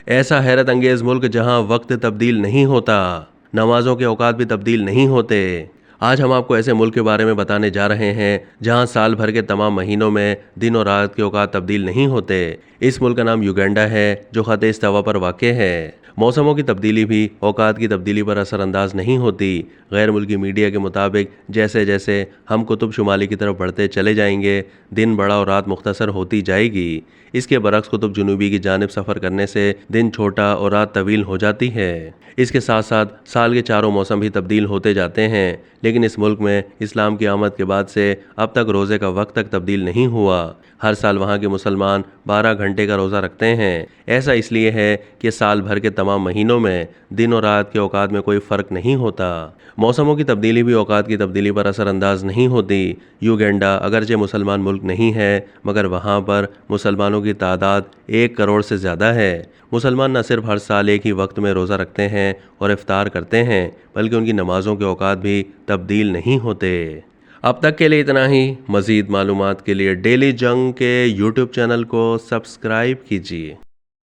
ایسا حیرت انگیز ملک جہاں وقت تبدیل نہیں ہوتا، نمازوں کے اوقات بھی تبدیل نہیں ہوتے۔ آج ہم آپ کو ایسے ملک کے بارے میں بتانے جا رہے ہیں جہاں سال بھر کے تمام مہینوں میں دن اور رات کے اوقات تبدیل نہیں ہوتے۔ اس ملک کا نام یوگینڈا ہے جو خط استوا پر واقع ہے۔ موسموں کی تبدیلی بھی اوقات کی تبدیلی پر اثر انداز نہیں ہوتی۔ غیر ملکی میڈیا کے مطابق جیسے جیسے ہم قطب شمالی کی طرف بڑھتے چلے جائیں گے، دن بڑا اور رات مختصر ہوتی جائے گی۔ اس کے برعکس قطب جنوبی کی جانب سفر کرنے سے دن چھوٹا اور رات طویل ہو جاتی ہے۔ اس کے ساتھ ساتھ سال کے چاروں موسم بھی تبدیل ہوتے جاتے ہیں، لیکن اس ملک میں اسلام کی آمد کے بعد سے اب تک روزے کا وقت تک تبدیل نہیں ہوا۔ ہر سال وہاں کے مسلمان 12 گھنٹے کا روزہ رکھتے ہیں۔ ایسا اس لیے ہے کہ سال بھر کے تمام مہینوں میں دن اور رات کے اوقات میں کوئی فرق نہیں ہوتا۔ موسموں کی تبدیلی بھی اوقات کی تبدیلی پر اثر انداز نہیں ہوتی۔ یوگینڈا اگرچہ مسلمان ملک نہیں ہے، مگر وہاں پر مسلمانوں کی تعداد 1 کروڑ سے زیادہ ہے۔ مسلمان نہ صرف ہر سال ایک ہی وقت میں روزہ رکھتے ہیں اور افطار کرتے ہیں، بلکہ ان کی نمازوں کے اوقات بھی تبدیل نہیں ہوتے۔ اب تک کے لیے اتنا ہی۔ مزید معلومات کے لیے ڈیلی جنگ کے یوٹیوب چینل کو سبسکرائب کیجیے۔